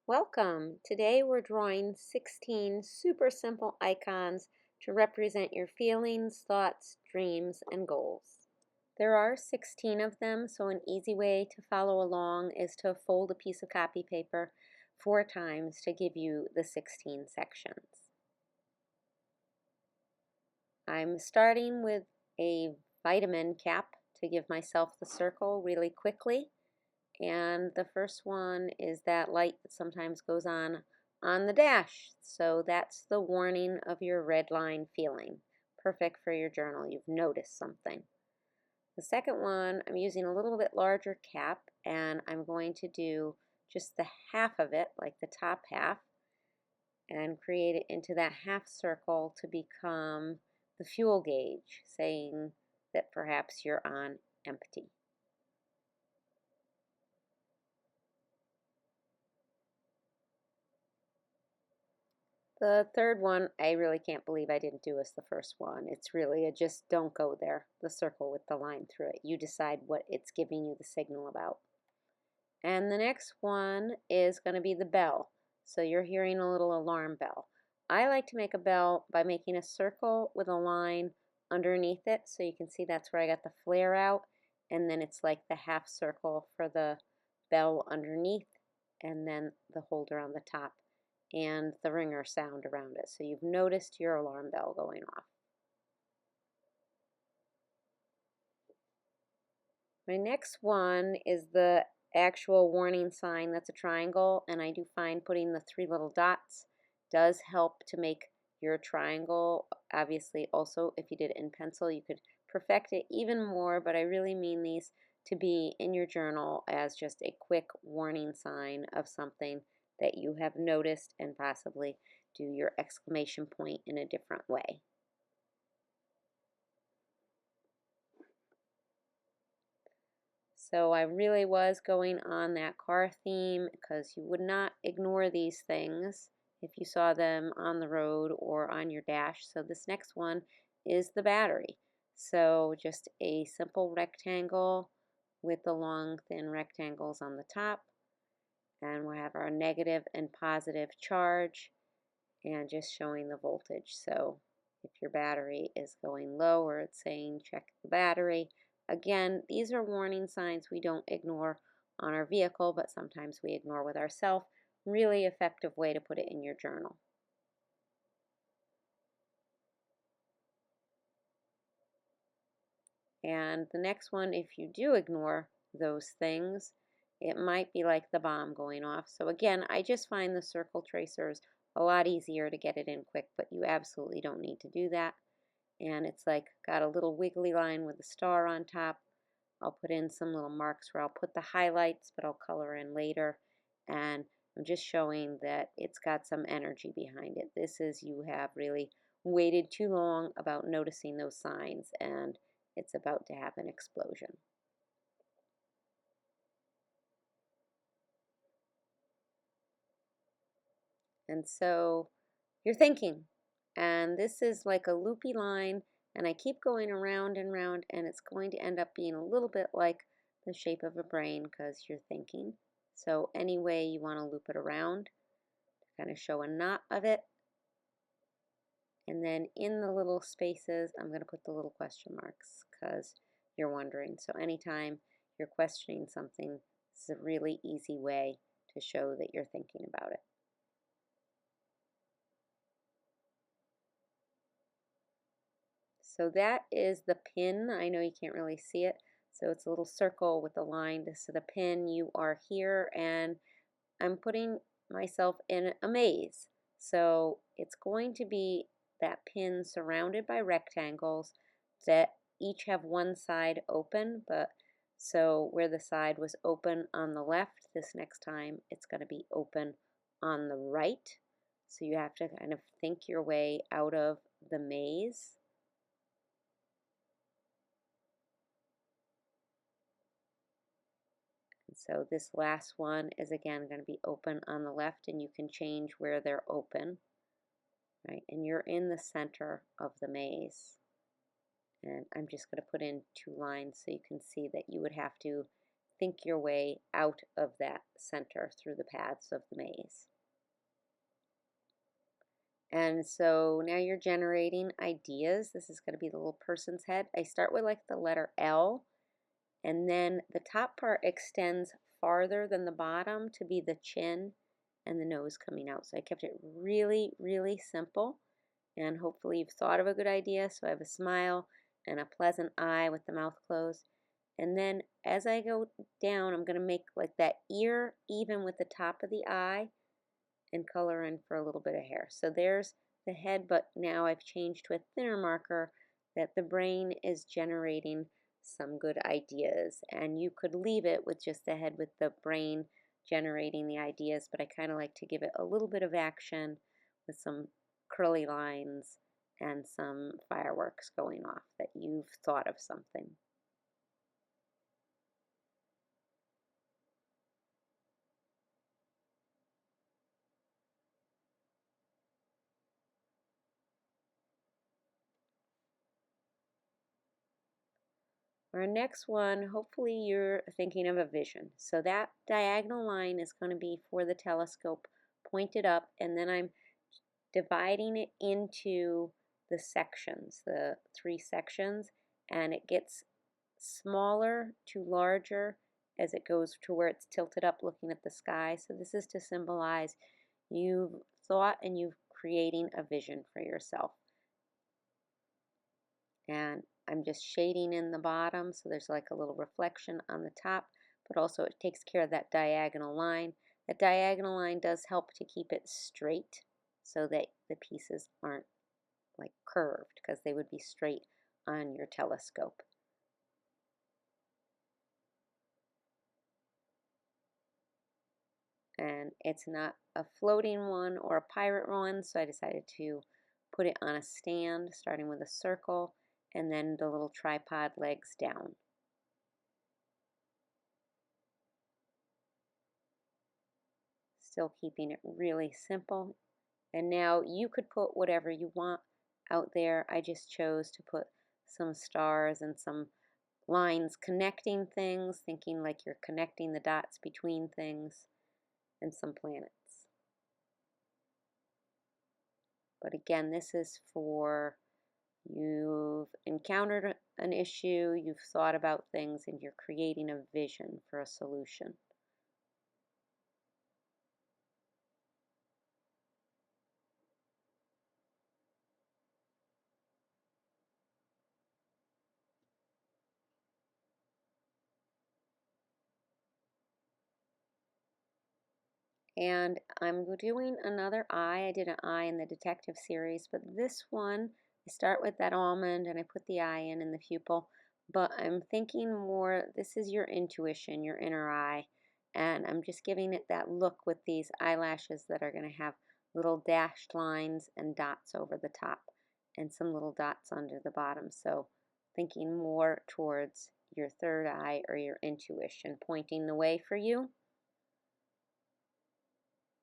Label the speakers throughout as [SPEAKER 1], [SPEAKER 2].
[SPEAKER 1] Welcome! Today we're drawing 16 super simple icons to represent your feelings, thoughts, dreams, and goals. There are 16 of them, so an easy way to follow along is to fold a piece of copy paper 4 times to give you the 16 sections. I'm starting with a vitamin cap to give myself the circle really quickly. And the first one is that light that sometimes goes on the dash. So that's the warning of your red line feeling. Perfect for your journal. You've noticed something. The second one, I'm using a little bit larger cap, and I'm going to do just the half of it, like the top half, and create it into that half circle to become the fuel gauge, saying that perhaps you're on empty. The third one, I really can't believe I didn't do as the first one. It's really a just don't go there, the circle with the line through it. You decide what it's giving you the signal about. And the next one is going to be the bell. So you're hearing a little alarm bell. I like to make a bell by making a circle with a line underneath it. So you can see that's where I got the flare out. And then it's like the half circle for the bell underneath, and then the holder on the top, and the ringer sound around it. So you've noticed your alarm bell going off. My next one is the actual warning sign that's a triangle, and I do find putting the 3 little dots does help to make your triangle. Obviously, also, if you did it in pencil, you could perfect it even more, but I really mean these to be in your journal as just a quick warning sign of something that you have noticed, and possibly do your exclamation point in a different way. So I really was going on that car theme, because you would not ignore these things if you saw them on the road or on your dash. So this next one is the battery. So just a simple rectangle with the long thin rectangles on the top, and we'll have our negative and positive charge, and just showing the voltage. So if your battery is going low, or it's saying check the battery. Again, these are warning signs we don't ignore on our vehicle, but sometimes we ignore with ourselves. Really effective way to put it in your journal. And the next one, if you do ignore those things, it might be like the bomb going off. So again, I just find the circle tracers a lot easier to get it in quick, but you absolutely don't need to do that. And it's like got a little wiggly line with a star on top. I'll put in some little marks where I'll put the highlights, but I'll color in later. And I'm just showing that it's got some energy behind it. This is, you have really waited too long about noticing those signs, and it's about to have an explosion. And so you're thinking, and this is like a loopy line, and I keep going around and round, and it's going to end up being a little bit like the shape of a brain, because you're thinking. So any way you want to loop it around to kind of show a knot of it. And then in the little spaces, I'm going to put the little question marks, because you're wondering. So anytime you're questioning something, this is a really easy way to show that you're thinking about it. So that is the pin. I know you can't really see it. So it's a little circle with a line. This is the pin. You are here, and I'm putting myself in a maze. So it's going to be that pin surrounded by rectangles that each have one side open, but so where the side was open on the left, this next time it's going to be open on the right. So you have to kind of think your way out of the maze. So this last one is again going to be open on the left, and you can change where they're open, right? And you're in the center of the maze. And I'm just going to put in 2 lines so you can see that you would have to think your way out of that center through the paths of the maze. And so now you're generating ideas. This is going to be the little person's head. I start with like the letter L, and then the top part extends farther than the bottom to be the chin and the nose coming out. So I kept it really, really simple, and hopefully you've thought of a good idea. So I have a smile and a pleasant eye with the mouth closed. And then as I go down, I'm going to make like that ear even with the top of the eye and color in for a little bit of hair. So there's the head, but now I've changed to a thinner marker that the brain is generating some good ideas. And you could leave it with just the head with the brain generating the ideas, but I kind of like to give it a little bit of action with some curly lines and some fireworks going off that you've thought of something. Our next one, hopefully you're thinking of a vision. So that diagonal line is going to be for the telescope pointed up, and then I'm dividing it into the sections, the 3 sections, and it gets smaller to larger as it goes to where it's tilted up looking at the sky. So this is to symbolize you've thought and you've creating a vision for yourself. And I'm just shading in the bottom so there's like a little reflection on the top, but also it takes care of that diagonal line. That diagonal line does help to keep it straight so that the pieces aren't like curved, because they would be straight on your telescope. And it's not a floating one or a pirate one, so I decided to put it on a stand, starting with a circle and then the little tripod legs down. Still keeping it really simple. And now you could put whatever you want out there. I just chose to put some stars and some lines connecting things, thinking like you're connecting the dots between things, and some planets. But again, this is for you've encountered an issue, you've thought about things, and you're creating a vision for a solution. And I'm doing another eye. I did an eye in the detective series, but this one, I start with that almond and I put the eye in the pupil. But I'm thinking more, this is your intuition, your inner eye. And I'm just giving it that look with these eyelashes that are going to have little dashed lines and dots over the top and some little dots under the bottom. So thinking more towards your third eye or your intuition, pointing the way for you,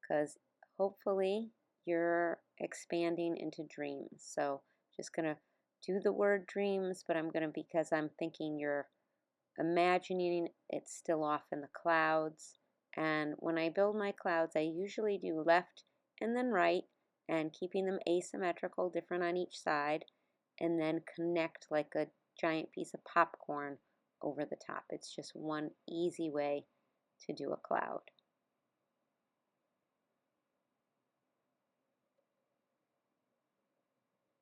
[SPEAKER 1] because hopefully you're expanding into dreams. So just going to do the word dreams, but I'm going to, because I'm thinking you're imagining it's still off in the clouds. And when I build my clouds, I usually do left and then right, and keeping them asymmetrical, different on each side, and then connect like a giant piece of popcorn over the top. It's just one easy way to do a cloud.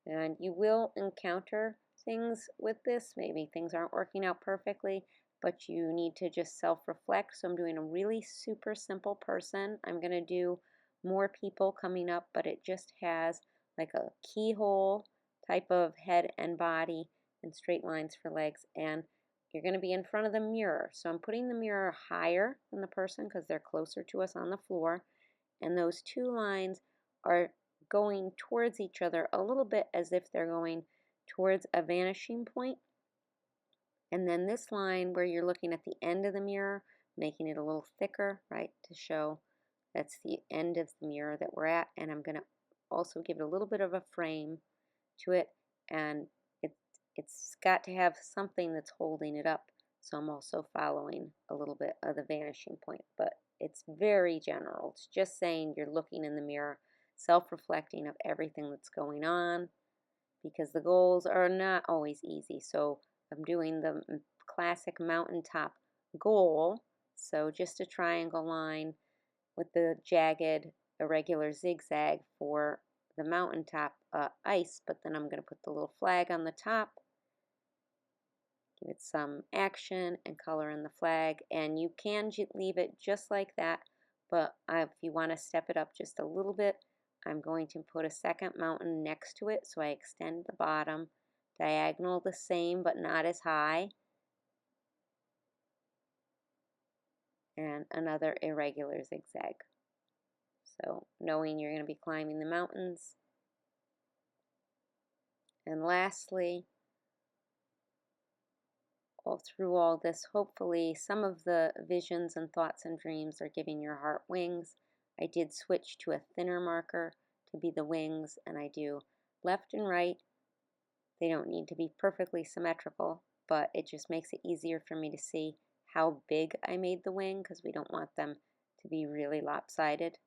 [SPEAKER 1] And you will encounter things with this. Maybe things aren't working out perfectly, but you need to just self-reflect. So I'm doing a really super simple person. I'm going to do more people coming up, but it just has like a keyhole type of head and body and straight lines for legs. And you're going to be in front of the mirror. So I'm putting the mirror higher than the person because they're closer to us on the floor. And those 2 lines are going towards each other a little bit as if they're going towards a vanishing point. And then this line where you're looking at the end of the mirror, making it a little thicker, right, to show that's the end of the mirror that we're at. And I'm going to also give it a little bit of a frame to it, and it's got to have something that's holding it up So I'm also following a little bit of the vanishing point, but it's very general. It's just saying you're looking in the mirror, self-reflecting of everything that's going on, because the goals are not always easy. So I'm doing the classic mountaintop goal. So just a triangle line with the jagged, irregular zigzag for the mountaintop ice, but then I'm going to put the little flag on the top, give it some action and color in the flag, and you can leave it just like that, but if you want to step it up just a little bit, I'm going to put a second mountain next to it, so I extend the bottom, diagonal the same but not as high, and another irregular zigzag. So knowing you're going to be climbing the mountains. And lastly, all through all this, hopefully some of the visions and thoughts and dreams are giving your heart wings. I did switch to a thinner marker to be the wings, and I do left and right. They don't need to be perfectly symmetrical, but it just makes it easier for me to see how big I made the wing, because we don't want them to be really lopsided.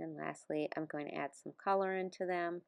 [SPEAKER 1] And lastly, I'm going to add some color into them.